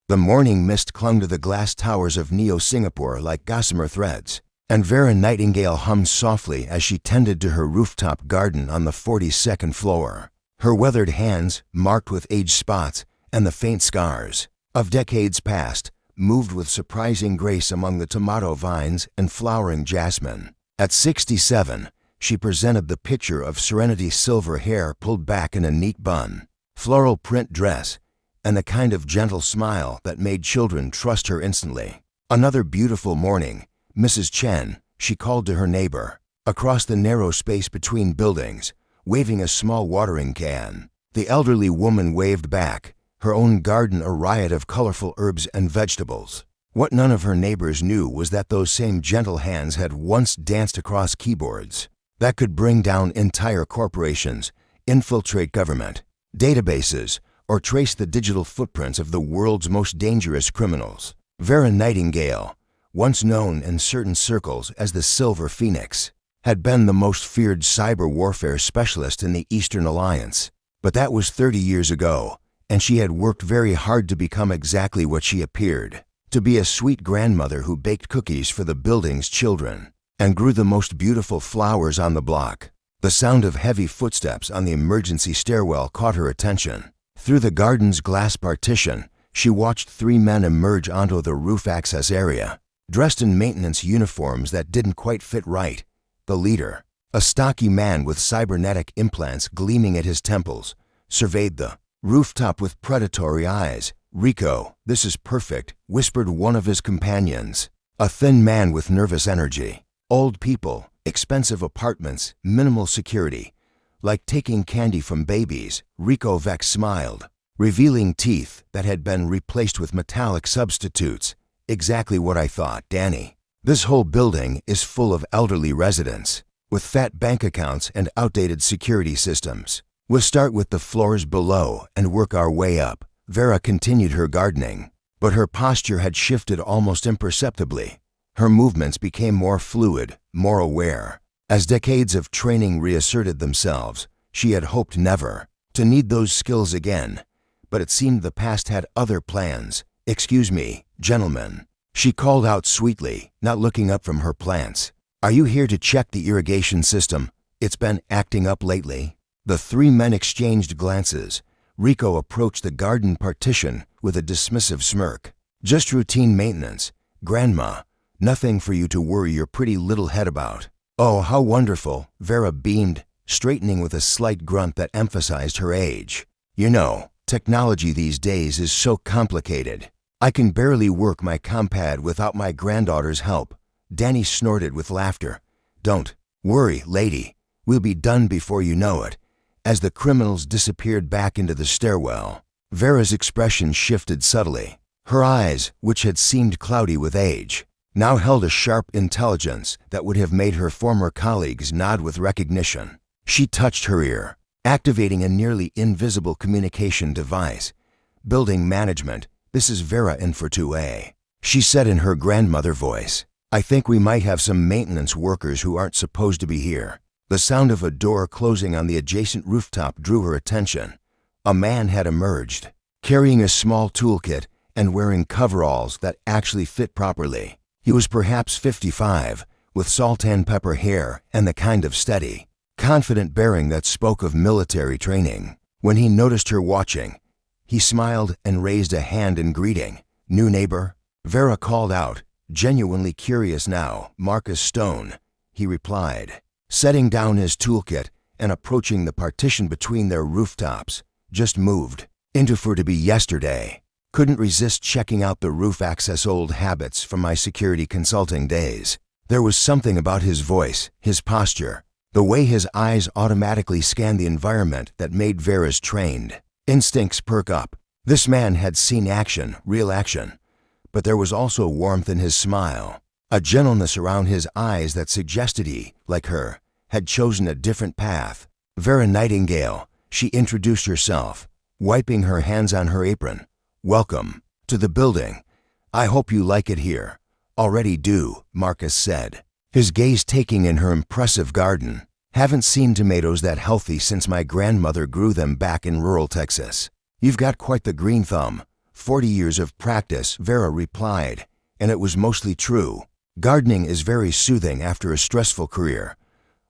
The morning mist clung to the glass towers of Neo-Singapore like gossamer threads, and Vera Nightingale hummed softly as she tended to her rooftop garden on the 42nd floor. Her weathered hands, marked with age spots and the faint scars of decades past, moved with surprising grace among the tomato vines and flowering jasmine. At 67, she presented the picture of serenity, silver hair pulled back in a neat bun, floral print dress, and the kind of gentle smile that made children trust her instantly. Another beautiful morning, Mrs. Chen, she called to her neighbor, across the narrow space between buildings, waving a small watering can. The elderly woman waved back, her own garden a riot of colorful herbs and vegetables. What none of her neighbors knew was that those same gentle hands had once danced across keyboards that could bring down entire corporations, infiltrate government databases, or trace the digital footprints of the world's most dangerous criminals. Vera Nightingale, once known in certain circles as the Silver Phoenix, had been the most feared cyber warfare specialist in the Eastern Alliance. But that was 30 years ago, and she had worked very hard to become exactly what she appeared, to be a sweet grandmother who baked cookies for the building's children and grew the most beautiful flowers on the block. The sound of heavy footsteps on the emergency stairwell caught her attention. Through the garden's glass partition, she watched 3 men emerge onto the roof access area, dressed in maintenance uniforms that didn't quite fit right. The leader, a stocky man with cybernetic implants gleaming at his temples, surveyed the rooftop with predatory eyes. "Rico, this is perfect," whispered one of his companions, a thin man with nervous energy. "Old people, expensive apartments, minimal security. Like taking candy from babies." Rico Vex smiled, revealing teeth that had been replaced with metallic substitutes. "Exactly what I thought, Danny. This whole building is full of elderly residents, with fat bank accounts and outdated security systems. We'll start with the floors below and work our way up." Vera continued her gardening, but her posture had shifted almost imperceptibly. Her movements became more fluid, more aware. As decades of training reasserted themselves, she had hoped never to need those skills again, but it seemed the past had other plans. "Excuse me, gentlemen," she called out sweetly, not looking up from her plants. "Are you here to check the irrigation system? It's been acting up lately." The 3 men exchanged glances. Rico approached the garden partition with a dismissive smirk. "Just routine maintenance, Grandma. Nothing for you to worry your pretty little head about." "Oh, how wonderful," Vera beamed, straightening with a slight grunt that emphasized her age. "You know, technology these days is so complicated. I can barely work my compad without my granddaughter's help." Danny snorted with laughter. "Don't worry, lady. We'll be done before you know it." As the criminals disappeared back into the stairwell, Vera's expression shifted subtly. Her eyes, which had seemed cloudy with age, now held a sharp intelligence that would have made her former colleagues nod with recognition. She touched her ear, activating a nearly invisible communication device. "Building management, this is Vera in for 2A. She said in her grandmother voice, "I think we might have some maintenance workers who aren't supposed to be here." The sound of a door closing on the adjacent rooftop drew her attention. A man had emerged, carrying a small toolkit and wearing coveralls that actually fit properly. He was perhaps 55, with salt and pepper hair and the kind of steady, confident bearing that spoke of military training. When he noticed her watching, he smiled and raised a hand in greeting. "New neighbor?" Vera called out, genuinely curious now. "Marcus Stone," he replied, setting down his toolkit and approaching the partition between their rooftops. "Just moved into for to be yesterday. Couldn't resist checking out the roof access, old habits from my security consulting days." There was something about his voice, his posture, the way his eyes automatically scanned the environment that made Vera's trained instincts perk up. This man had seen action, real action, but there was also warmth in his smile, a gentleness around his eyes that suggested he, like her, had chosen a different path. "Vera Nightingale," she introduced herself, wiping her hands on her apron. "Welcome to the building. I hope you like it here." "Already do," Marcus said, his gaze taking in her impressive garden. "Haven't seen tomatoes that healthy since my grandmother grew them back in rural Texas." "You've got quite the green thumb. 40 years of practice, Vera replied, and it was mostly true. Gardening is very soothing after a stressful career.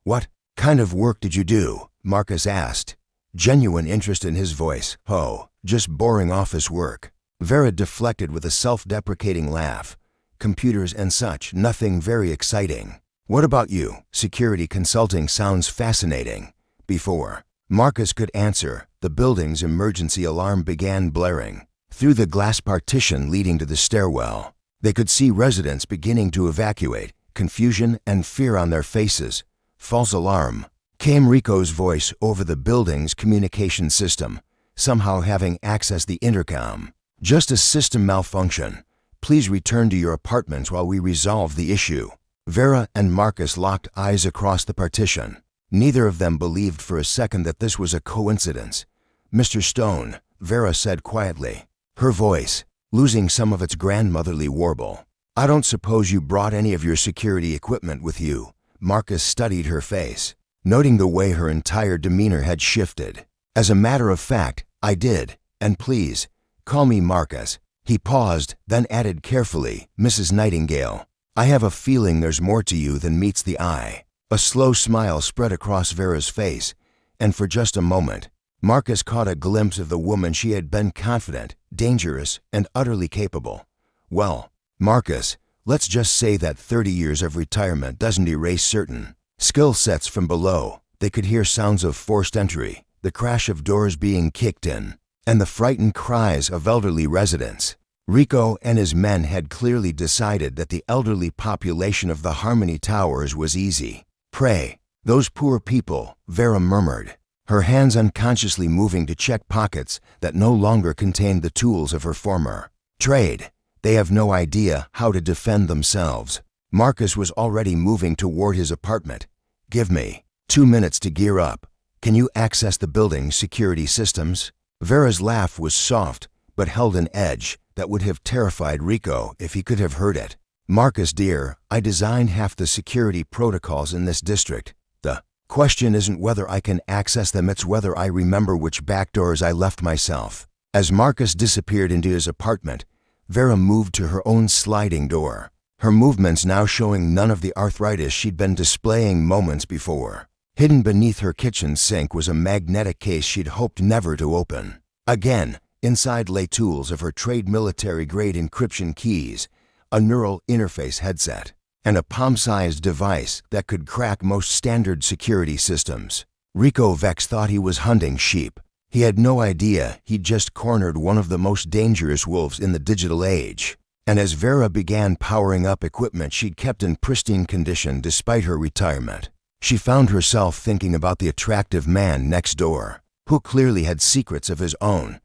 What kind of work did you do? Marcus asked, genuine interest in his voice. Oh, just boring office work. Vera deflected with a self-deprecating laugh. Computers and such, nothing very exciting. What about you? Security consulting sounds fascinating. Before Marcus could answer, the building's emergency alarm began blaring. Through the glass partition leading to the stairwell, they could see residents beginning to evacuate, confusion and fear on their faces. False alarm, came Rico's voice over the building's communication system, somehow having accessed the intercom. Just a system malfunction. Please return to your apartments while we resolve the issue. Vera and Marcus locked eyes across the partition. Neither of them believed for a second that this was a coincidence. Mr. Stone, Vera said quietly, her voice losing some of its grandmotherly warble. I don't suppose you brought any of your security equipment with you. Marcus studied her face, noting the way her entire demeanor had shifted. As a matter of fact, I did, and please, call me Marcus. He paused, then added carefully, Mrs. Nightingale, I have a feeling there's more to you than meets the eye. A slow smile spread across Vera's face, and for just a moment, Marcus caught a glimpse of the woman she had been confident, dangerous, and utterly capable. Well, Marcus, let's just say that 30 years of retirement doesn't erase certain skill sets from below. They could hear sounds of forced entry, the crash of doors being kicked in, and the frightened cries of elderly residents. Rico and his men had clearly decided that the elderly population of the Harmony Towers was easy prey. Those poor people, Vera murmured, her hands unconsciously moving to check pockets that no longer contained the tools of her former trade. They have no idea how to defend themselves. Marcus was already moving toward his apartment. Give me 2 minutes to gear up. Can you access the building's security systems? Vera's laugh was soft, but held an edge that would have terrified Rico if he could have heard it. Marcus dear, I designed half the security protocols in this district. The question isn't whether I can access them, it's whether I remember which back doors I left myself. As Marcus disappeared into his apartment, Vera moved to her own sliding door, her movements now showing none of the arthritis she'd been displaying moments before. Hidden beneath her kitchen sink was a magnetic case she'd hoped never to open. Again, inside lay tools of her trade military-grade encryption keys, a neural interface headset, and a palm-sized device that could crack most standard security systems. Rico Vex thought he was hunting sheep. He had no idea he'd just cornered one of the most dangerous wolves in the digital age. And as Vera began powering up equipment she'd kept in pristine condition despite her retirement, she found herself thinking about the attractive man next door, who clearly had secrets of his own.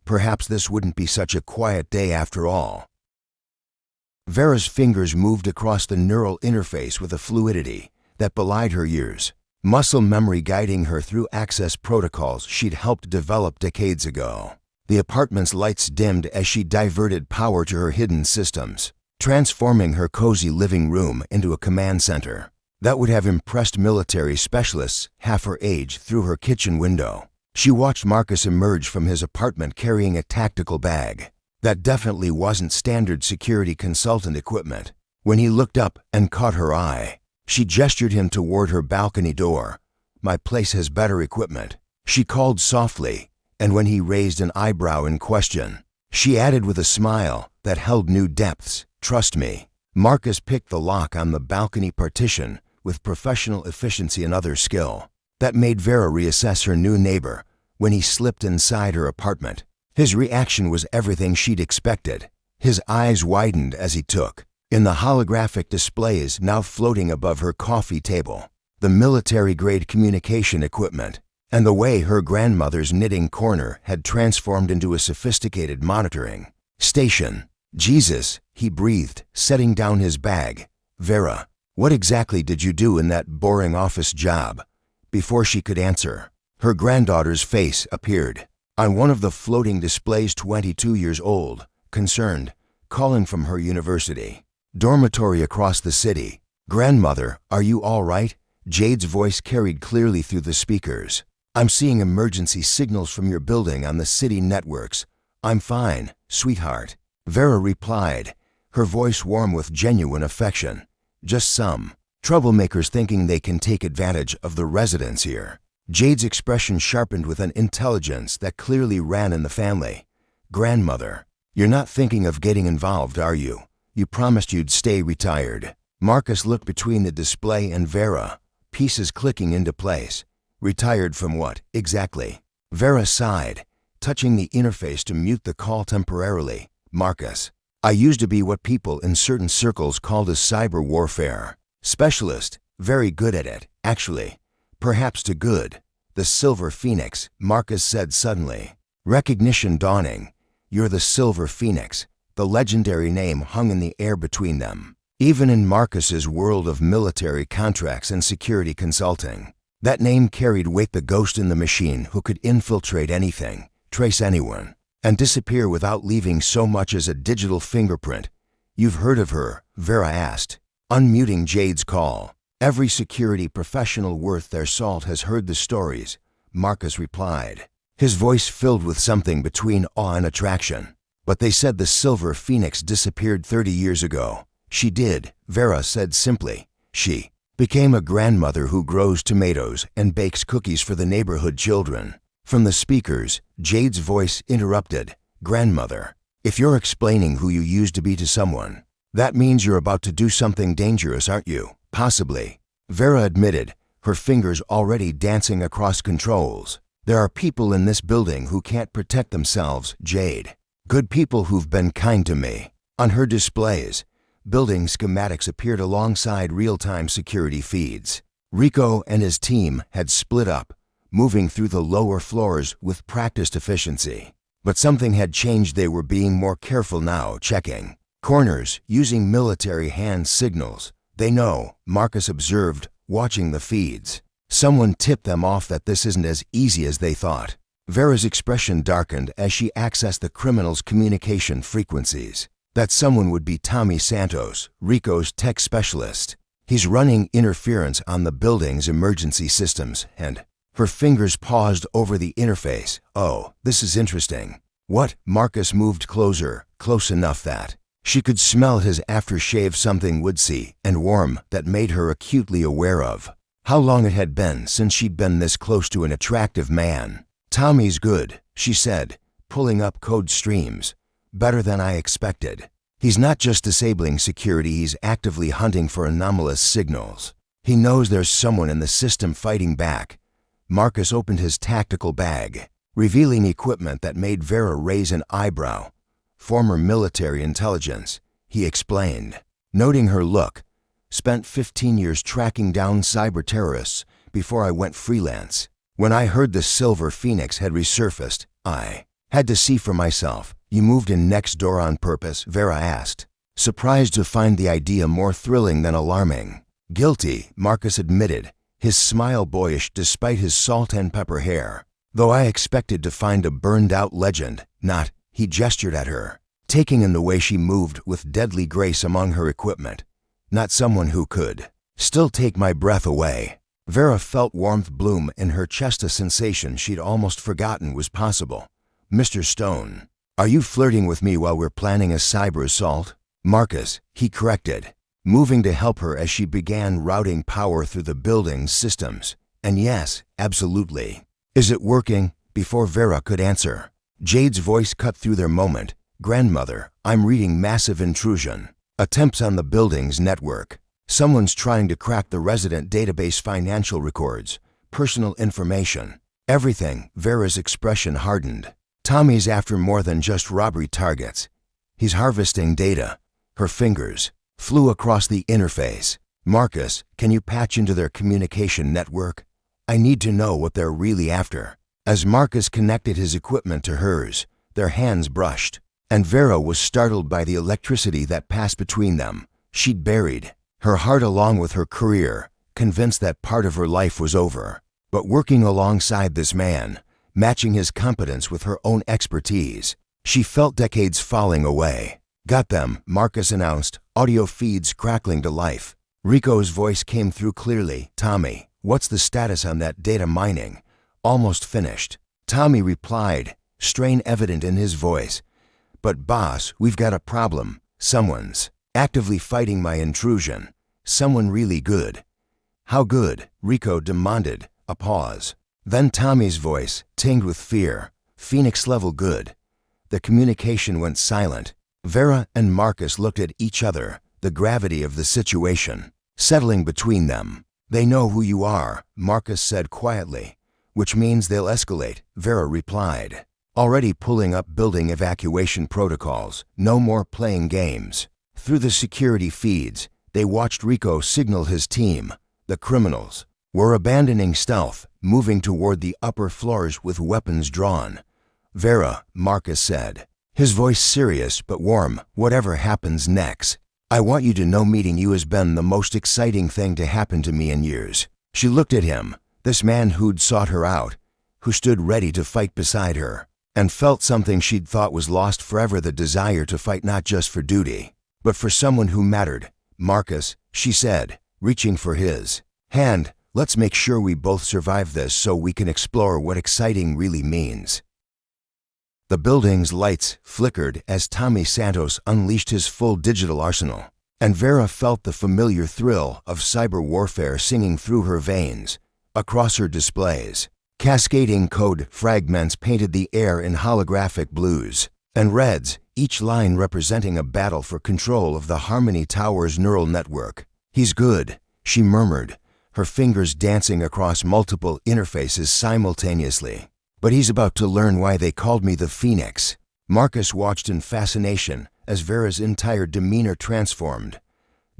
Perhaps this wouldn't be such a quiet day after all. Vera's fingers moved across the neural interface with a fluidity that belied her years, muscle memory guiding her through access protocols she'd helped develop decades ago. The apartment's lights dimmed as she diverted power to her hidden systems, transforming her cozy living room into a command center that would have impressed military specialists half her age through her kitchen window. She watched Marcus emerge from his apartment carrying a tactical bag. That definitely wasn't standard security consultant equipment. When he looked up and caught her eye, she gestured him toward her balcony door. My place has better equipment, she called softly, and when he raised an eyebrow in question, she added with a smile that held new depths, trust me. Marcus picked the lock on the balcony partition with professional efficiency and other skill. That made Vera reassess her new neighbor when he slipped inside her apartment. His reaction was everything she'd expected. His eyes widened as he took in the holographic displays now floating above her coffee table, the military-grade communication equipment, and the way her grandmother's knitting corner had transformed into a sophisticated monitoring station. Jesus, he breathed, setting down his bag. Vera, what exactly did you do in that boring office job? Before she could answer, her granddaughter's face appeared on one of the floating displays, 22 years old, concerned, calling from her university dormitory across the city. Grandmother, are you all right? Jade's voice carried clearly through the speakers. I'm seeing emergency signals from your building on the city networks. I'm fine. sweetheart," Vera replied, her voice warm with genuine affection. "Just some troublemakers thinking they can take advantage of the residents here." Jade's expression sharpened with an intelligence that clearly ran in the family. "Grandmother, you're not thinking of getting involved, are you? You promised you'd stay retired." Marcus looked between the display and Vera, pieces clicking into place. "Retired from what, exactly?" Vera sighed, touching the interface to mute the call temporarily. "Marcus, I used to be what people in certain circles called a cyber warfare specialist. Very good at it, actually. Perhaps too good." "The Silver Phoenix," Marcus said suddenly. Recognition dawning. "You're the Silver Phoenix." The legendary name hung in the air between them. Even in Marcus's world of military contracts and security consulting, that name carried weight. The ghost in the machine who could infiltrate anything, trace anyone, and disappear without leaving so much as a digital fingerprint. "You've heard of her?" Vera asked, unmuting Jade's call. "Every security professional worth their salt has heard the stories," Marcus replied, his voice filled with something between awe and attraction. "But they said the Silver Phoenix disappeared 30 years ago." "She did," Vera said simply. "She became a grandmother who grows tomatoes and bakes cookies for the neighborhood children." From the speakers, Jade's voice interrupted. "Grandmother, if you're explaining who you used to be to someone, that means you're about to do something dangerous, aren't you?" "Possibly," Vera admitted, her fingers already dancing across controls. "There are people in this building who can't protect themselves, Jade. Good people who've been kind to me." On her displays, building schematics appeared alongside real-time security feeds. Rico and his team had split up, moving through the lower floors with practiced efficiency. But something had changed. They were being more careful now, checking corners, using military hand signals. "They know," Marcus observed, watching the feeds. "Someone tipped them off that this isn't as easy as they thought." Vera's expression darkened as she accessed the criminal's communication frequencies. That someone would be Tommy Santos, Rico's tech specialist. "He's running interference on the building's emergency systems," and her fingers paused over the interface. "Oh, this is interesting." "What?" Marcus moved closer, close enough that she could smell his aftershave, something woodsy and warm that made her acutely aware of how long it had been since she'd been this close to an attractive man. "Tommy's good," she said, pulling up code streams. "Better than I expected. He's not just disabling security, he's actively hunting for anomalous signals. He knows there's someone in the system fighting back." Marcus opened his tactical bag, revealing equipment that made Vera raise an eyebrow. "Former military intelligence," he explained, noting her look. "Spent 15 years tracking down cyber terrorists before I went freelance. When I heard the Silver Phoenix had resurfaced, I had to see for myself." "You moved in next door on purpose?" Vera asked, surprised to find the idea more thrilling than alarming. "Guilty," Marcus admitted, his smile boyish despite his salt and pepper hair. "Though I expected to find a burned-out legend, not." He gestured at her, taking in the way she moved with deadly grace among her equipment. "Not someone who could still take my breath away." Vera felt warmth bloom in her chest, a sensation she'd almost forgotten was possible. "Mr. Stone, are you flirting with me while we're planning a cyber assault?" "Marcus," he corrected, moving to help her as she began routing power through the building's systems. "And yes, absolutely." "Is it working?" Before Vera could answer, Jade's voice cut through their moment. "Grandmother, I'm reading massive intrusion attempts on the building's network. Someone's trying to crack the resident database, financial records, personal information, everything." Vera's expression hardened. "Tommy's after more than just robbery targets. He's harvesting data." Her fingers flew across the interface. "Marcus, can you patch into their communication network? I need to know what they're really after." As Marcus connected his equipment to hers, their hands brushed, and Vera was startled by the electricity that passed between them. She'd buried her heart along with her career, convinced that part of her life was over. But working alongside this man, matching his competence with her own expertise, she felt decades falling away. "Got them," Marcus announced, audio feeds crackling to life. Rico's voice came through clearly. "Tommy, what's the status on that data mining?" "Almost finished," Tommy replied, strain evident in his voice. But boss, we've got a problem. Someone's actively fighting my intrusion. Someone really good. How good? Rico demanded. A pause. Then Tommy's voice, tinged with fear. Phoenix-level good. The communication went silent. Vera and Marcus looked at each other, the gravity of the situation settling between them. They know who you are, Marcus said quietly. Which means they'll escalate, Vera replied. Already pulling up building evacuation protocols, no more playing games. Through the security feeds, they watched Rico signal his team. The criminals were abandoning stealth, moving toward the upper floors with weapons drawn. Vera, Marcus said, his voice serious but warm. Whatever happens next, I want you to know meeting you has been the most exciting thing to happen to me in years. She looked at him, this man who'd sought her out, who stood ready to fight beside her, and felt something she'd thought was lost forever, the desire to fight not just for duty, but for someone who mattered. Marcus, she said, reaching for his hand, let's make sure we both survive this so we can explore what exciting really means. The building's lights flickered as Tommy Santos unleashed his full digital arsenal, and Vera felt the familiar thrill of cyber warfare singing through her veins. Across her displays, cascading code fragments painted the air in holographic blues and reds, each line representing a battle for control of the Harmony Tower's neural network. He's good, she murmured, her fingers dancing across multiple interfaces simultaneously. But he's about to learn why they called me the Phoenix. Marcus watched in fascination as Vera's entire demeanor transformed.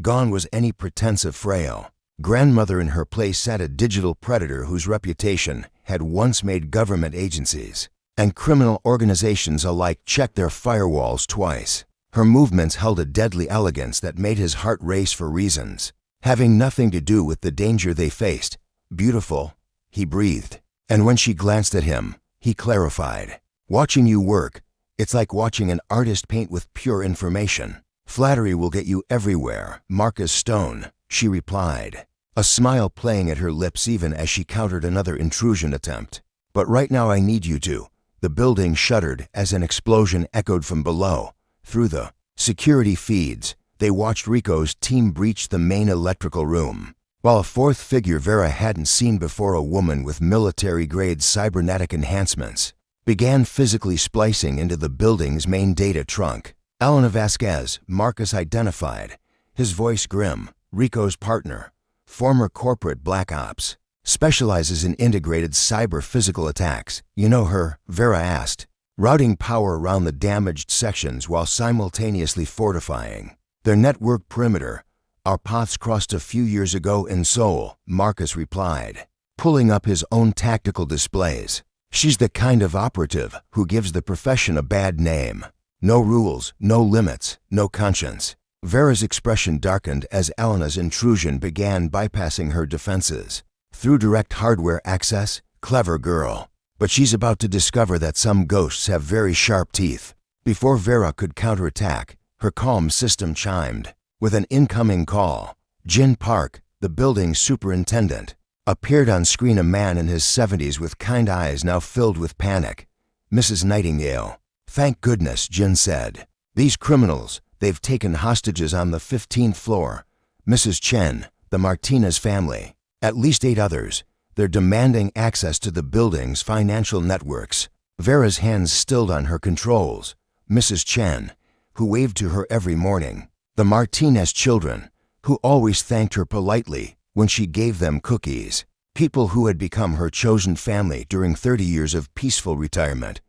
Gone was any pretense of frail grandmother. In her place sat a digital predator whose reputation had once made government agencies and criminal organizations alike check their firewalls twice. Her movements held a deadly elegance that made his heart race for reasons having nothing to do with the danger they faced. Beautiful, he breathed. And when she glanced at him, he clarified. Watching you work, it's like watching an artist paint with pure information. Flattery will get you everywhere, Marcus Stone, she replied, a smile playing at her lips even as she countered another intrusion attempt. But right now I need you to. The building shuddered as an explosion echoed from below. Through the security feeds, they watched Rico's team breach the main electrical room, while a fourth figure Vera hadn't seen before, a woman with military-grade cybernetic enhancements, began physically splicing into the building's main data trunk. Elena Vasquez, Marcus identified, his voice grim. Rico's partner, former corporate Black Ops, specializes in integrated cyber-physical attacks. You know her? Vera asked, routing power around the damaged sections while simultaneously fortifying their network perimeter. Our paths crossed a few years ago in Seoul, Marcus replied, pulling up his own tactical displays. She's the kind of operative who gives the profession a bad name. No rules, no limits, no conscience. Vera's expression darkened as Elena's intrusion began bypassing her defenses. Through direct hardware access, clever girl. But she's about to discover that some ghosts have very sharp teeth. Before Vera could counterattack, her calm system chimed with an incoming call. Jin Park, the building's superintendent, appeared on screen, a man in his 70s with kind eyes now filled with panic. Mrs. Nightingale. Thank goodness, Jin said. These criminals, they've taken hostages on the 15th floor. Mrs. Chen, the Martinez family, at least 8 others. They're demanding access to the building's financial networks. Vera's hands stilled on her controls. Mrs. Chen, who waved to her every morning. The Martinez children, who always thanked her politely when she gave them cookies. People who had become her chosen family during 30 years of peaceful retirement.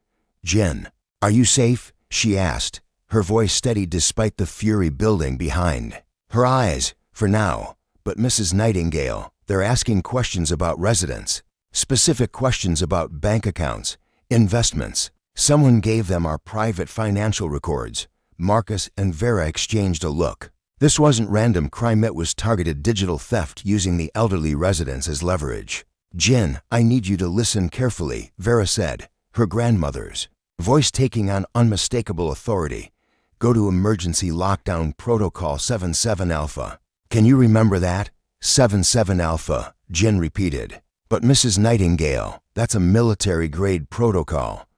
Jin, are you safe? She asked, her voice steady despite the fury building behind her eyes. For now. But Mrs. Nightingale, they're asking questions about residents. Specific questions about bank accounts, investments. Someone gave them our private financial records. Marcus and Vera exchanged a look. This wasn't random crime, it was targeted digital theft using the elderly residents as leverage. Jin, I need you to listen carefully, Vera said, her grandmother's voice taking on unmistakable authority. Go to emergency lockdown protocol 77 Alpha. Can you remember that? 77 Alpha, Jin repeated. But Mrs. Nightingale, that's a military-grade protocol.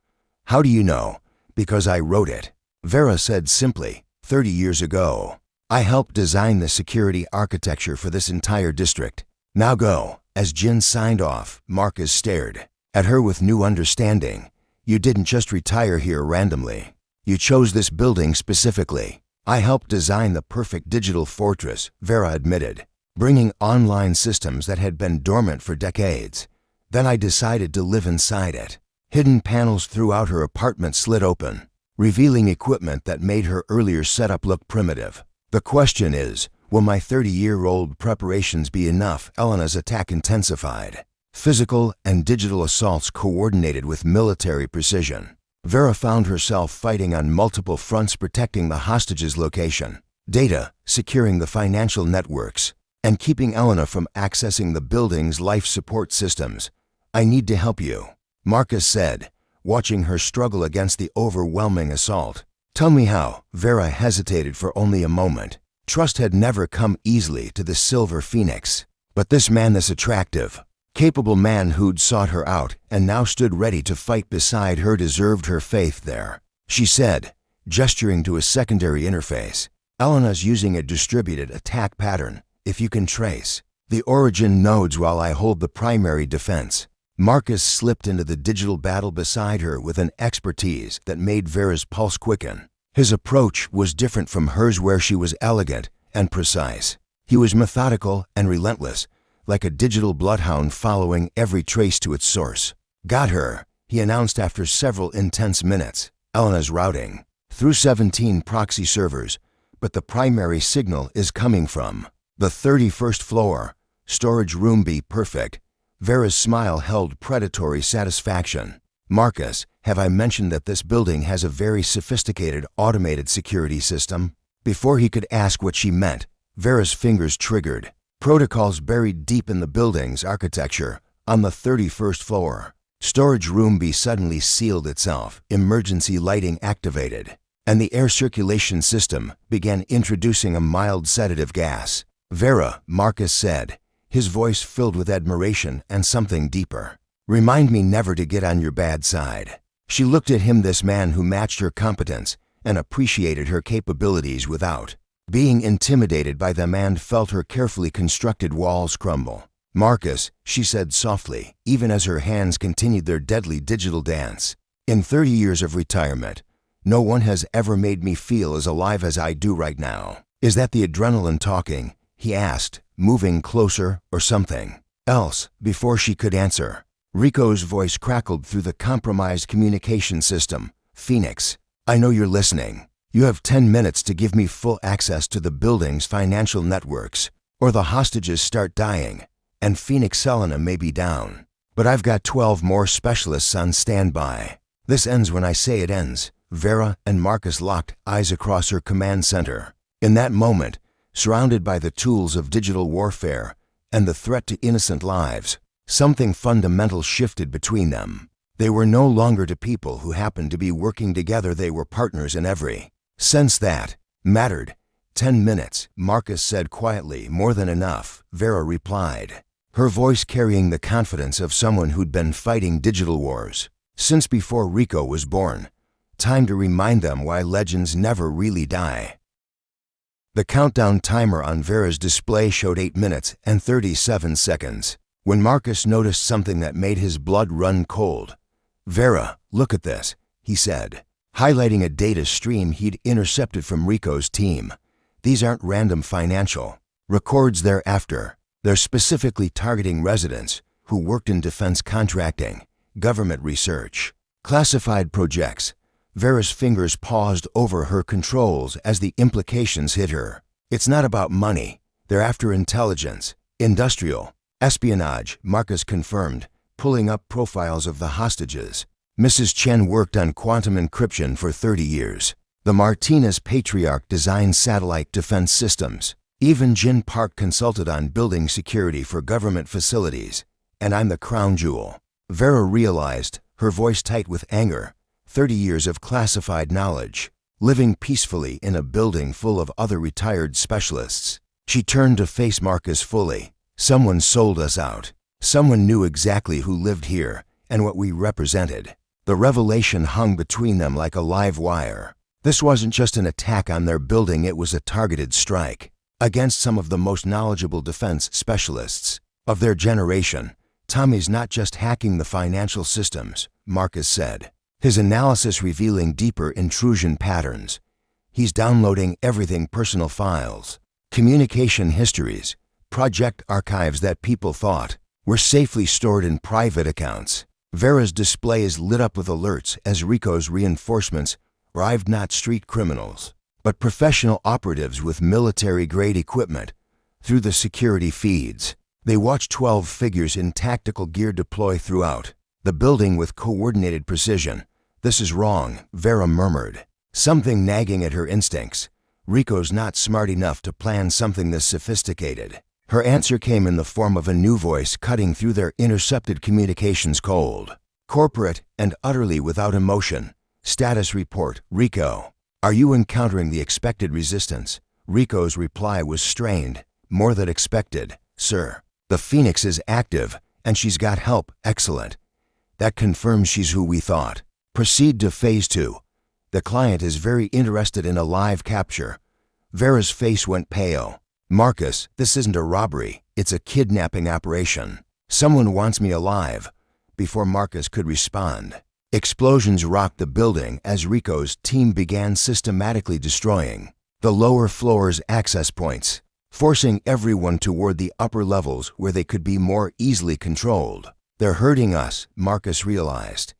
How do you know? Because I wrote it. Vera said simply, 30 years ago. I helped design the security architecture for this entire district. Now go. As Jin signed off, Marcus stared at her with new understanding. You didn't just retire here randomly. You chose this building specifically. I helped design the perfect digital fortress, Vera admitted, bringing online systems that had been dormant for decades. Then I decided to live inside it. Hidden panels throughout her apartment slid open, revealing equipment that made her earlier setup look primitive. The question is, will my 30-year-old preparations be enough? Elena's attack intensified. Physical and digital assaults coordinated with military precision. Vera found herself fighting on multiple fronts, protecting the hostage's location, data, securing the financial networks, and keeping Elena from accessing the building's life support systems. I need to help you, Marcus said, watching her struggle against the overwhelming assault. Tell me how. Vera hesitated for only a moment. Trust had never come easily to the Silver Phoenix. But this man, this attractive, capable man who'd sought her out and now stood ready to fight beside her, deserved her faith there. She said, gesturing to a secondary interface. Elena's using a distributed attack pattern. If you can trace the origin nodes while I hold the primary defense. Marcus slipped into the digital battle beside her with an expertise that made Vera's pulse quicken. His approach was different from hers, where she was elegant and precise. He was methodical and relentless, like a digital bloodhound following every trace to its source. Got her, he announced after several intense minutes. Elena's routing through 17 proxy servers, but the primary signal is coming from the 31st floor. Storage room B. Perfect. Vera's smile held predatory satisfaction. Marcus, have I mentioned that this building has a very sophisticated automated security system? Before he could ask what she meant, Vera's fingers triggered. Protocols buried deep in the building's architecture. On the 31st floor, storage room B suddenly sealed itself, emergency lighting activated, and the air circulation system began introducing a mild sedative gas. Vera, Marcus said, his voice filled with admiration and something deeper. Remind me never to get on your bad side. She looked at him, this man who matched her competence and appreciated her capabilities without being intimidated by them, and felt her carefully constructed walls crumble. Marcus, she said softly, even as her hands continued their deadly digital dance. In 30 years of retirement, no one has ever made me feel as alive as I do right now. Is that the adrenaline talking? He asked, moving closer, or something else? Before she could answer, Rico's voice crackled through the compromised communication system. Phoenix, I know you're listening. You have 10 minutes to give me full access to the building's financial networks, or the hostages start dying, and Phoenix Elena may be down. But I've got 12 more specialists on standby. This ends when I say it ends. Vera and Marcus locked eyes across her command center. In that moment, surrounded by the tools of digital warfare and the threat to innocent lives, something fundamental shifted between them. They were no longer two people who happened to be working together. They were partners in every sense that mattered. 10 minutes, Marcus said quietly. More than enough, Vera replied, her voice carrying the confidence of someone who'd been fighting digital wars since before Rico was born. Time to remind them why legends never really die. The countdown timer on Vera's display showed 8 minutes and 37 seconds. When Marcus noticed something that made his blood run cold. Vera, look at this, he said, highlighting a data stream he'd intercepted from Rico's team. These aren't random financial records thereafter. They're specifically targeting residents who worked in defense contracting, government research, classified projects. Vera's fingers paused over her controls as the implications hit her. It's not about money. They're after intelligence, industrial, espionage, Marcus confirmed, pulling up profiles of the hostages. Mrs. Chen worked on quantum encryption for 30 years. The Martinez patriarch designed satellite defense systems. Even Jin Park consulted on building security for government facilities. And I'm the crown jewel. Vera realized, her voice tight with anger. 30 years of classified knowledge, living peacefully in a building full of other retired specialists. She turned to face Marcus fully. Someone sold us out. Someone knew exactly who lived here and what we represented. The revelation hung between them like a live wire. This wasn't just an attack on their building, it was a targeted strike against some of the most knowledgeable defense specialists of their generation. Tommy's not just hacking the financial systems, Marcus said, his analysis revealing deeper intrusion patterns. He's downloading everything: personal files, communication histories, project archives that people thought were safely stored in private accounts. Vera's display is lit up with alerts as Rico's reinforcements arrived, not street criminals, but professional operatives with military-grade equipment. Through the security feeds, they watched 12 figures in tactical gear deploy throughout the building with coordinated precision. "This is wrong," Vera murmured, something nagging at her instincts. "Rico's not smart enough to plan something this sophisticated." Her answer came in the form of a new voice cutting through their intercepted communications, cold, corporate, and utterly without emotion. "Status report, Rico. Are you encountering the expected resistance?" Rico's reply was strained. "More than expected, sir. The Phoenix is active, and she's got help." "Excellent. That confirms she's who we thought. Proceed to phase 2. The client is very interested in a live capture." Vera's face went pale. "Marcus, this isn't a robbery, it's a kidnapping operation. Someone wants me alive." Before Marcus could respond, explosions rocked the building as Rico's team began systematically destroying the lower floor's access points, forcing everyone toward the upper levels where they could be more easily controlled. "They're hurting us," Marcus realized,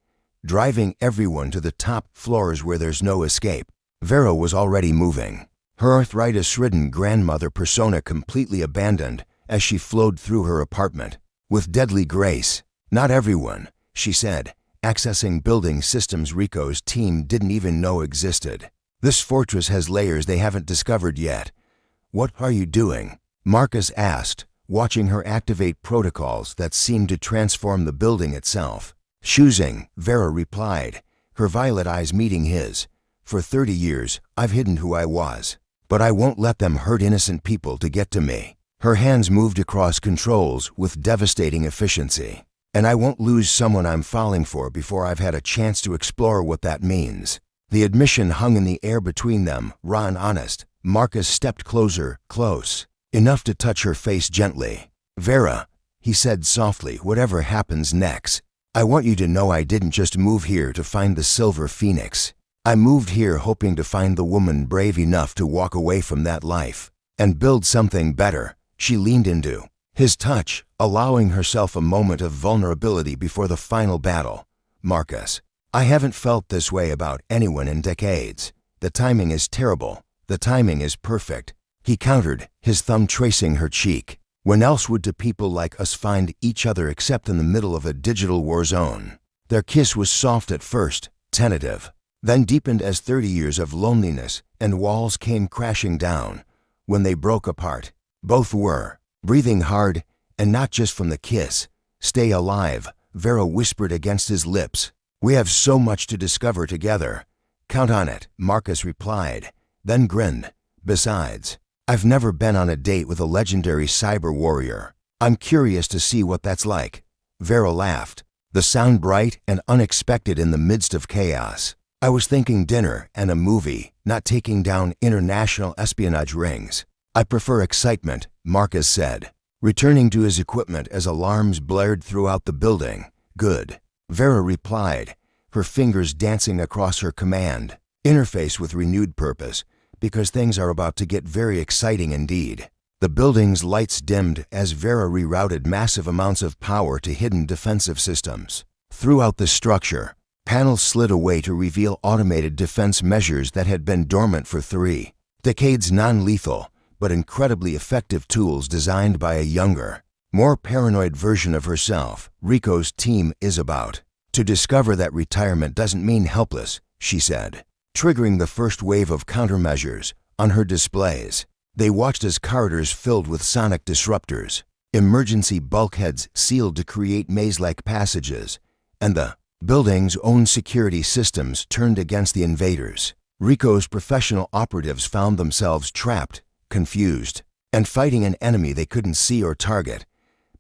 "driving everyone to the top floors where there's no escape." Vera was already moving, her arthritis-ridden grandmother persona completely abandoned as she flowed through her apartment with deadly grace. "Not everyone," she said, accessing building systems Rico's team didn't even know existed. "This fortress has layers they haven't discovered yet." "What are you doing?" Marcus asked, watching her activate protocols that seemed to transform the building itself. "Choosing," Vera replied, her violet eyes meeting his. "For 30 years, I've hidden who I was, but I won't let them hurt innocent people to get to me." Her hands moved across controls with devastating efficiency. "And I won't lose someone I'm falling for before I've had a chance to explore what that means." The admission hung in the air between them, raw and honest. Marcus stepped close, enough to touch her face gently. "Vera," he said softly, "whatever happens next, I want you to know I didn't just move here to find the Silver Phoenix. I moved here hoping to find the woman brave enough to walk away from that life and build something better." She leaned into his touch, allowing herself a moment of vulnerability before the final battle. "Marcus, I haven't felt this way about anyone in decades. The timing is terrible. The timing is perfect," he countered, his thumb tracing her cheek. "When else would two people like us find each other except in the middle of a digital war zone?" Their kiss was soft at first, tentative, then deepened as 30 years of loneliness and walls came crashing down. When they broke apart, both were breathing hard, and not just from the kiss. "Stay alive," Vera whispered against his lips. "We have so much to discover together." "Count on it," Marcus replied, then grinned. "Besides, I've never been on a date with a legendary cyber warrior. I'm curious to see what that's like." Vera laughed, the sound bright and unexpected in the midst of chaos. "I was thinking dinner and a movie, not taking down international espionage rings." "I prefer excitement," Marcus said, returning to his equipment as alarms blared throughout the building. "Good," Vera replied, her fingers dancing across her command interface with renewed purpose, "because things are about to get very exciting indeed." The building's lights dimmed as Vera rerouted massive amounts of power to hidden defensive systems. Throughout the structure, panels slid away to reveal automated defense measures that had been dormant for 3 decades, non-lethal, but incredibly effective tools designed by a younger, more paranoid version of herself. "Rico's team is about to discover that retirement doesn't mean helpless," she said, triggering the first wave of countermeasures on her displays. They watched as corridors filled with sonic disruptors, emergency bulkheads sealed to create maze-like passages, and the building's own security systems turned against the invaders. Rico's professional operatives found themselves trapped, confused, and fighting an enemy they couldn't see or target.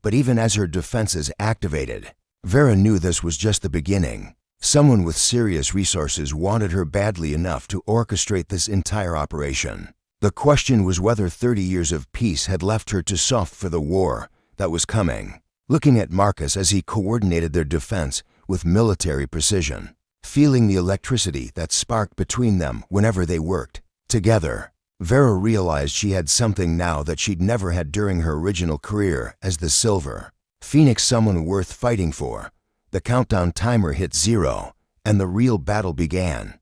But even as her defenses activated, Vera knew this was just the beginning. Someone with serious resources wanted her badly enough to orchestrate this entire operation. The question was whether 30 years of peace had left her too soft for the war that was coming. Looking at Marcus as he coordinated their defense with military precision, feeling the electricity that sparked between them whenever they worked together, Vera realized she had something now that she'd never had during her original career as the Silver Phoenix, someone worth fighting for. The countdown timer hit 0, and the real battle began.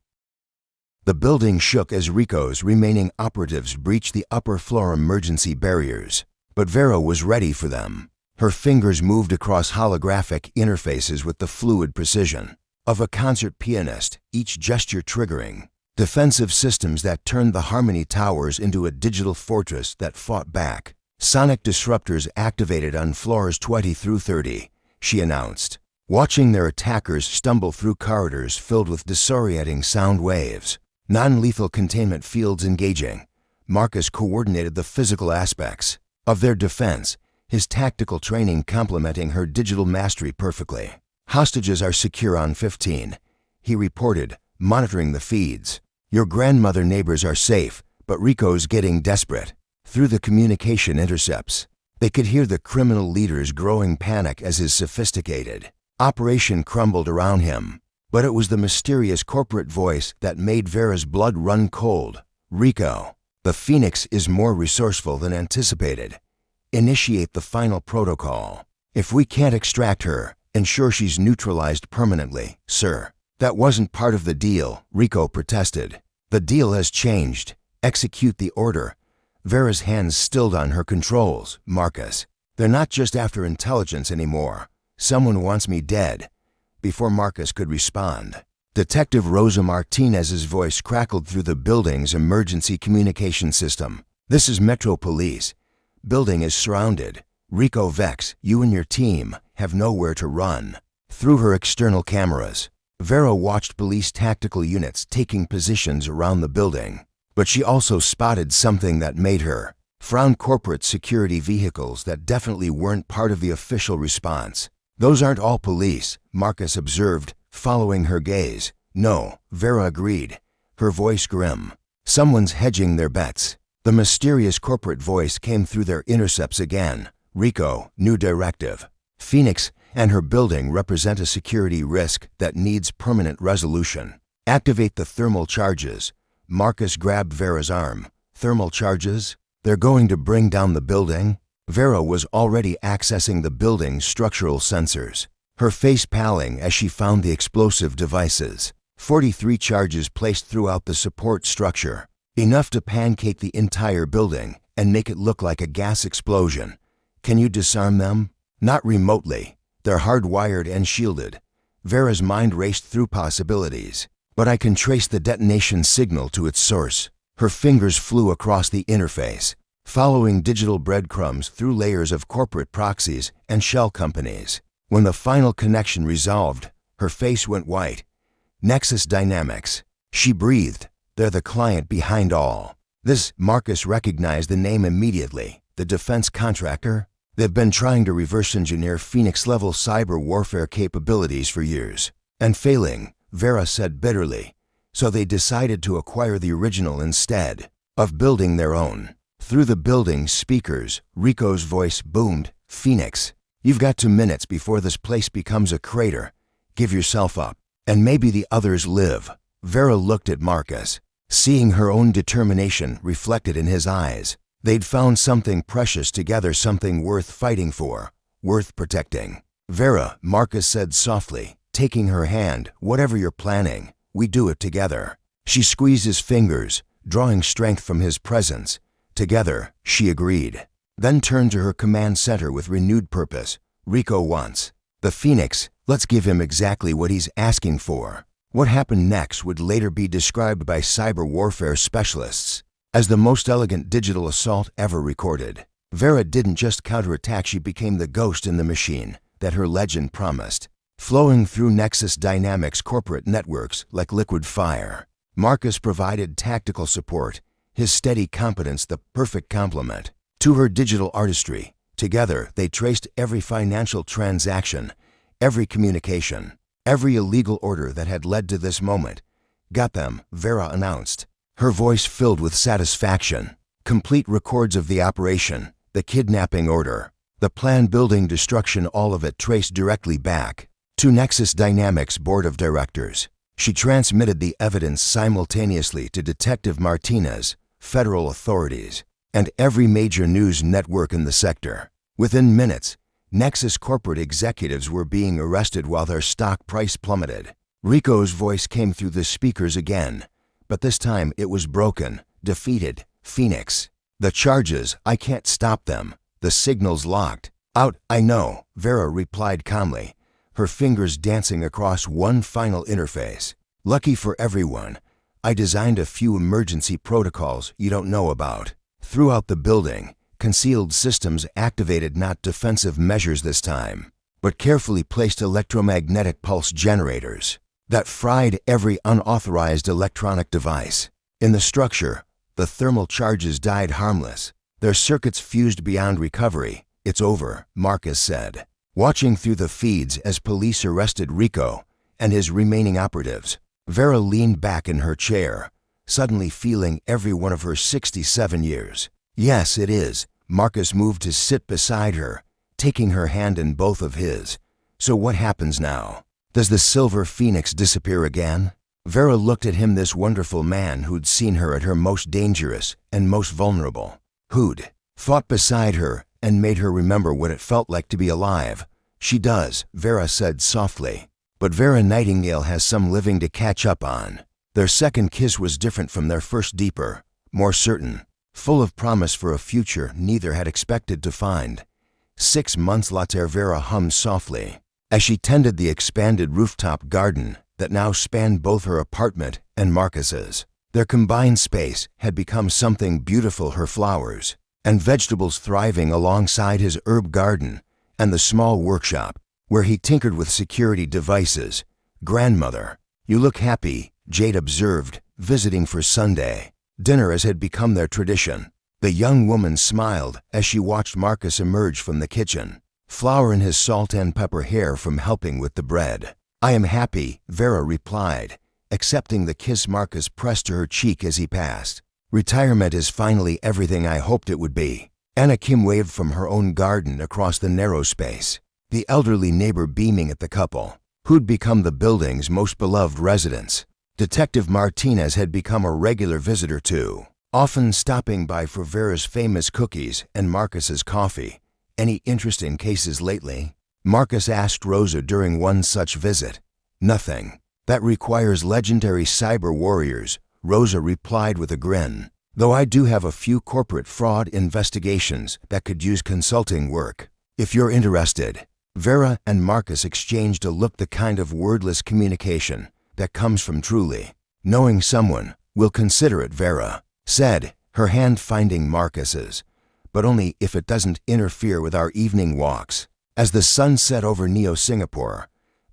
The building shook as Rico's remaining operatives breached the upper floor emergency barriers, but Vera was ready for them. Her fingers moved across holographic interfaces with the fluid precision of a concert pianist, each gesture triggering defensive systems that turned the Harmony Towers into a digital fortress that fought back. Sonic disruptors activated on floors 20 through 30, she announced, watching their attackers stumble through corridors filled with disorienting sound waves. Non-lethal containment fields engaging. Marcus coordinated the physical aspects of their defense, his tactical training complementing her digital mastery perfectly. Hostages are secure on 15, he reported, monitoring the feeds. Your grandmother neighbors are safe, but Rico's getting desperate. Through the communication intercepts, they could hear the criminal leader's growing panic as his sophisticated operation crumbled around him. But it was the mysterious corporate voice that made Vera's blood run cold. Rico, the Phoenix is more resourceful than anticipated. Initiate the final protocol. If we can't extract her, ensure she's neutralized permanently, sir. That wasn't part of the deal, Rico protested. The deal has changed. Execute the order. Vera's hands stilled on her controls. Marcus, they're not just after intelligence anymore. Someone wants me dead. Before Marcus could respond, Detective Rosa Martinez's voice crackled through the building's emergency communication system. This is Metro Police. Building is surrounded. Rico Vex, you and your team have nowhere to run. Through her external cameras, Vera watched police tactical units taking positions around the building. But she also spotted something that made her frown: corporate security vehicles that definitely weren't part of the official response. Those aren't all police, Marcus observed, following her gaze. No, Vera agreed, her voice grim. Someone's hedging their bets. The mysterious corporate voice came through their intercepts again. Rico, new directive. Phoenix and her building represent a security risk that needs permanent resolution. Activate the thermal charges. Marcus grabbed Vera's arm. Thermal charges? They're going to bring down the building? Vera was already accessing the building's structural sensors, her face paling as she found the explosive devices. 43 charges placed throughout the support structure, enough to pancake the entire building and make it look like a gas explosion. Can you disarm them? Not remotely. They're hardwired and shielded. Vera's mind raced through possibilities. But I can trace the detonation signal to its source. Her fingers flew across the interface, following digital breadcrumbs through layers of corporate proxies and shell companies. When the final connection resolved, her face went white. Nexus Dynamics. She breathed. They're the client behind all this. Marcus recognized the name immediately. The defense contractor. They've been trying to reverse engineer Phoenix-level cyber warfare capabilities for years, and failing, Vera said bitterly. So they decided to acquire the original instead of building their own. Through the building's speakers, Rico's voice boomed. Phoenix, you've got 2 minutes before this place becomes a crater. Give yourself up, and maybe the others live. Vera looked at Marcus, seeing her own determination reflected in his eyes. They'd found something precious together, something worth fighting for, worth protecting. Vera, Marcus said softly, taking her hand, whatever you're planning, we do it together. She squeezed his fingers, drawing strength from his presence. Together, she agreed, then turned to her command center with renewed purpose. Rico wants the Phoenix. Let's give him exactly what he's asking for. What happened next would later be described by cyber warfare specialists as the most elegant digital assault ever recorded. Vera didn't just counterattack, she became the ghost in the machine that her legend promised, flowing through Nexus Dynamics corporate networks like liquid fire. Marcus provided tactical support, his steady competence the perfect complement to her digital artistry. Together, they traced every financial transaction, every communication, Every illegal order that had led to this moment. Got them, Vera announced, her voice filled with satisfaction. Complete records of the operation, the kidnapping order, the plan building destruction, all of it traced directly back to Nexus Dynamics Board of Directors. She transmitted the evidence simultaneously to Detective Martinez, federal authorities, and every major news network in the sector. Within minutes, Nexus corporate executives were being arrested while their stock price plummeted. Rico's voice came through the speakers again, but this time it was broken, defeated. Phoenix. The charges, I can't stop them. The signal's locked. Out, I know, Vera replied calmly, her fingers dancing across one final interface. Lucky for everyone, I designed a few emergency protocols you don't know about. Throughout the building, concealed systems activated, not defensive measures this time, but carefully placed electromagnetic pulse generators that fried every unauthorized electronic device. In the structure, the thermal charges died harmless. Their circuits fused beyond recovery. It's over, Marcus said, watching through the feeds as police arrested Rico and his remaining operatives. Vera leaned back in her chair, suddenly feeling every one of her 67 years. Yes, it is. Marcus moved to sit beside her, taking her hand in both of his. So what happens now? Does the Silver Phoenix disappear again? Vera looked at him, this wonderful man who'd seen her at her most dangerous and most vulnerable, who'd fought beside her and made her remember what it felt like to be alive. She does, Vera said softly. But Vera Nightingale has some living to catch up on. Their second kiss was different from their first, deeper, more certain, full of promise for a future neither had expected to find. 6 months later, Vera hummed softly as she tended the expanded rooftop garden that now spanned both her apartment and Marcus's. Their combined space had become something beautiful, her flowers and vegetables thriving alongside his herb garden and the small workshop where he tinkered with security devices. Grandmother, you look happy, Jade observed, visiting for Sunday dinner as had become their tradition. The young woman smiled as she watched Marcus emerge from the kitchen, flour in his salt and pepper hair from helping with the bread. I am happy, Vera replied, accepting the kiss Marcus pressed to her cheek as he passed. Retirement is finally everything I hoped it would be. Anna Kim waved from her own garden across the narrow space, the elderly neighbor beaming at the couple, who'd become the building's most beloved residents. Detective Martinez had become a regular visitor too, often stopping by for Vera's famous cookies and Marcus's coffee. Any interesting cases lately? Marcus asked Rosa during one such visit. Nothing. That requires legendary cyber warriors, Rosa replied with a grin. Though I do have a few corporate fraud investigations that could use consulting work, if you're interested. Vera and Marcus exchanged a look, the kind of wordless communication that comes from truly knowing someone. We'll consider it, Vera said, her hand finding Marcus's, but only if it doesn't interfere with our evening walks. As the sun set over Neo Singapore,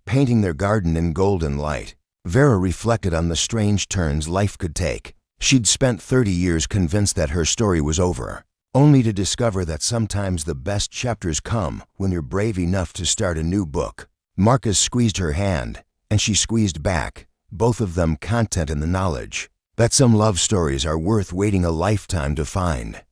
painting their garden in golden light, Vera reflected on the strange turns life could take. She'd spent 30 years convinced that her story was over, only to discover that sometimes the best chapters come when you're brave enough to start a new book. Marcus squeezed her hand, and she squeezed back, both of them content in the knowledge that some love stories are worth waiting a lifetime to find.